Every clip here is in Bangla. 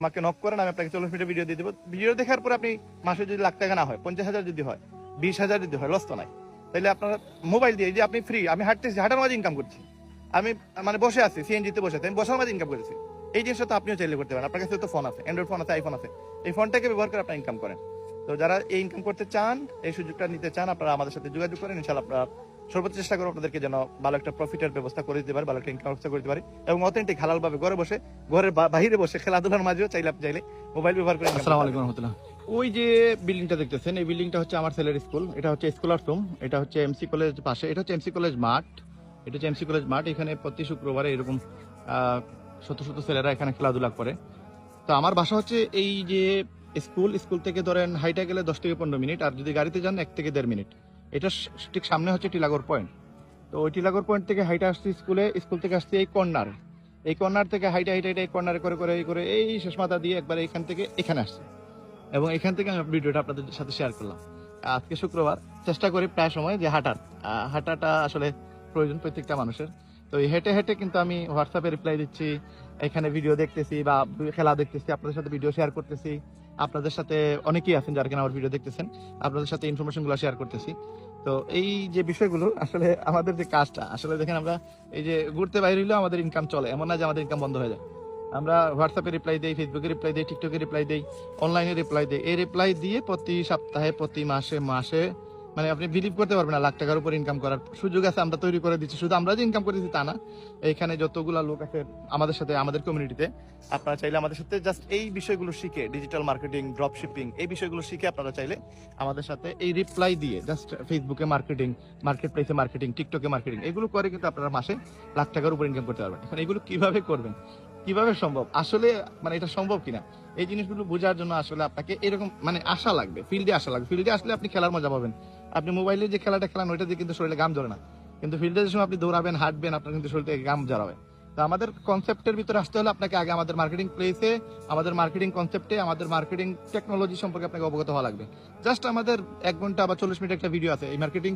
আমাকে নক করেন, আমি আপনাকে 40 মিনিটের ভিডিও দিয়ে দেবো। ভিডিও দেখার পরে আপনি মাসে যদি লাখ টাকা না হয়, 50,000 যদি হয়, 20,000 যদি হয়, লস তো নাই। তাহলে আপনার মোবাইল দিয়ে যে আপনি ফ্রি, আমি হাঁটতেছি, হাঁটার মাঝে ইনকাম করছি, আমি মানে বসে আছি সিএনজিতে বসে আছি, আমি বসার মাঝে ইনকাম করেছি। এই জিনিসটা তো আপনিও চাইলে করতে পারেন। আপনার কাছে তো ফোন আছে, অ্যান্ড্রয়েড ফোন আছে, আইফোন আছে, এই ফোনটাকে ব্যবহার করে আপনি ইনকাম করেন। তো যারা এই ইনকাম করতে চান, এই সুযোগটা নিতে চান, আপনারা আমাদের সাথে যোগাযোগ করেন। ইনশাআল্লাহ আপনারা সর্বোচ্চ চেষ্টা করবো আপনাদেরকে যেন ভালো একটা প্রফিটের ব্যবস্থা করে দিতে পারি, ভালো একটা ইনকাম ব্যবস্থা করে দিতে পারি, এবং অথেন্টিক হালাল ভাবে ঘরে বসে, ঘরের বাইরে বসে খেলাধুলার মাঝেও চাইলে আপনি চাইলে মোবাইল ব্যবহার করে। আসসালামু আলাইকুম রহমতুল্লাহ। ওই যে বিল্ডিংটা দেখতেছেন, এই বিল্ডিংটা হচ্ছে আমার ছেলের স্কুল। এটা হচ্ছে স্কুলার রুম, এটা হচ্ছে এমসি কলেজ পাশে, এটা হচ্ছে এমসি কলেজ মাঠ, এটা হচ্ছে এমসি কলেজ মাঠ। এখানে প্রতি শুক্রবারে এরকম শত শত ছেলেরা এখানে খেলাধুলা করে। তো আমার বাসা হচ্ছে এই যে স্কুল থেকে ধরেন হাইটা গেলে 10 থেকে 15 মিনিট, আর যদি গাড়িতে যান 1 থেকে 1.5 মিনিট। এটা ঠিক সামনে হচ্ছে টিলাগড় পয়েন্ট। তো ওই টিলাগড় পয়েন্ট থেকে হাইটা আসছি স্কুল থেকে আসছি এই কর্নার থেকে হাইটা এই কর্নারে করে এই শেষ মাথা দিয়ে একবার এখান থেকে এখানে আসছি, এবং এখান থেকে আমি ভিডিওটা আপনাদের সাথে শেয়ার করলাম। আজকে শুক্রবার, চেষ্টা করি প্রায় সময় যে হাঁটাটা আসলে প্রয়োজন প্রত্যেকটা মানুষের। তো এই হেঁটে হেঁটে কিন্তু আমি হোয়াটসঅ্যাপে রিপ্লাই দিচ্ছি, এখানে ভিডিও দেখতেছি বা খেলা দেখতেছি, আপনাদের সাথে ভিডিও শেয়ার করতেছি। আপনাদের সাথে অনেকেই আছেন যারা কিনা আমার ভিডিও দেখতেছেন, আপনাদের সাথে ইনফরমেশন গুলো শেয়ার করতেছি। তো এই যে বিষয়গুলো আসলে আমাদের যে কাজটা, আসলে দেখেন আমরা এই যে ঘুরতে বাইরে হইলেও আমাদের ইনকাম চলে, এমন না যে আমাদের ইনকাম বন্ধ হয়ে যায়। আমরা হোয়াটসঅ্যাপে রিপ্লাই দেই, ফেসবুকে রিপ্লাই দেই, টিকটকে রিপ্লাই দেই, অনলাইনে রিপ্লাই দেই। এই রিপ্লাই দিয়ে প্রতি সপ্তাহে, প্রতি মাসে মানে আপনি বিলিভ করতে পারবেন না, লাখ টাকার উপর ইনকাম করার সুযোগ আছে, আমরা তৈরি করে দিচ্ছি। শুধু আমরা যে ইনকাম করে দিচ্ছি তা না, এইখানে যতগুলা লোক আছে আমাদের সাথে, আমাদের কমিউনিটিতে, আপনারা চাইলে আমাদের সাথে জাস্ট এই বিষয়গুলো শিখে, ডিজিটাল মার্কেটিং, ড্রপ শিপিং, এই বিষয়গুলো শিখে আপনারা চাইলে আমাদের সাথে এই রিপ্লাই দিয়ে জাস্ট ফেসবুকে মার্কেটিং, মার্কেট প্লেসে মার্কেটিং, টিকটকে মার্কেটিং, এগুলো করে কিন্তু আপনারা মাসে লাখ টাকার উপর ইনকাম করতে পারবেন। এখন এগুলো কিভাবে করবেন, কিভাবে সম্ভব, আসলে মানে এটা সম্ভব কিনা, এই জিনিসগুলো বোঝার জন্য আসলে আপনাকে এরকম মানে আশা লাগবে, ফিল্ডে আসা লাগবে। ফিল্ডে আসলে আপনি খেলার মজা পাবেন। আপনি মোবাইলে যে খেলাটা খেলান ওইটা দিয়ে কিন্তু শরীরে ঘাম ঝরে না, কিন্তু ফিল্ডে যে সময় আপনি দৌড়াবেন, হাঁটবেন, আপনার কিন্তু শরীরে ঘাম ঝরাবে। তো আমাদের কনসেপ্টের ভিতরে আসতে হলে আপনাকে আগে আমাদের মার্কেটিং প্লেসে, আমাদের মার্কেটিং কনসেপ্টে, আমাদের মার্কেটিং টেকনোলজি সম্পর্কে আপনাকে অবগত হওয়া লাগবে। জাস্ট আমাদের 1 ঘন্টা বা 40 মিনিট একটা ভিডিও আছে এই মার্কেটিং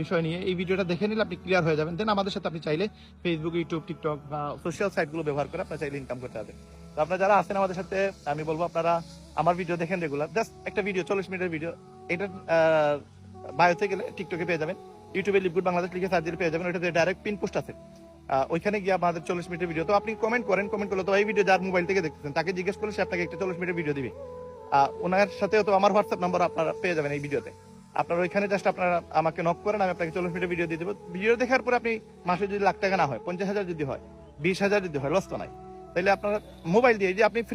বিষয় নিয়ে, এই ভিডিওটা দেখে নিলে আপনি ক্লিয়ার হয়ে যাবেন। দেন আমাদের সাথে আপনি চাইলে ফেসবুক, ইউটিউব, টিকটক বা সোশ্যাল সাইটগুলো ব্যবহার করে আপনারা চাইলে ইনকাম করতে পারবেন। তো আপনারা যারা আছেন আমাদের সাথে, আমি বলবো আপনারা আমার ভিডিও দেখেন রেগুলার। জাস্ট একটা ভিডিও 40 মিনিটের ভিডিও, এটা বায়োতে গেলে টিকটকে পেয়ে যাবেন, ইউটিউবে লিপগুড বাংলাদেশ লিখে সার্চ দিলে পেয়ে যাবেন, ওইটাতে ডাইরেক্ট পিন পোস্ট আছে, ওইখানে গিয়ে আমাদের 40 মিনিটের ভিডিও। তো আপনি কমেন্ট করলে তো এই ভিডিও যার মোবাইল থেকে দেখতেছেন তাকে জিজ্ঞেস করলে সে আপনাকে একটা 40 মিনিটের ভিডিও দিবে। ওনার সাথেও তো আমার হোয়াটসঅ্যাপ নাম্বার আপনারা পেয়ে যাবেন এই ভিডিওতে। আপনারা ওইখানে জাস্ট আপনারা আমাকে নক করেন, আমি আপনাকে 40 মিনিটের ভিডিও দিয়ে দেবো। ভিডিও দেখার পরে আপনি মাসে যদি লাখ টাকা না হয়, 50,000 যদি হয়, 20,000 যদি হয়, লস তো নাই। তাহলে আপনার মোবাইল দিয়ে যে আপনি ফ্রি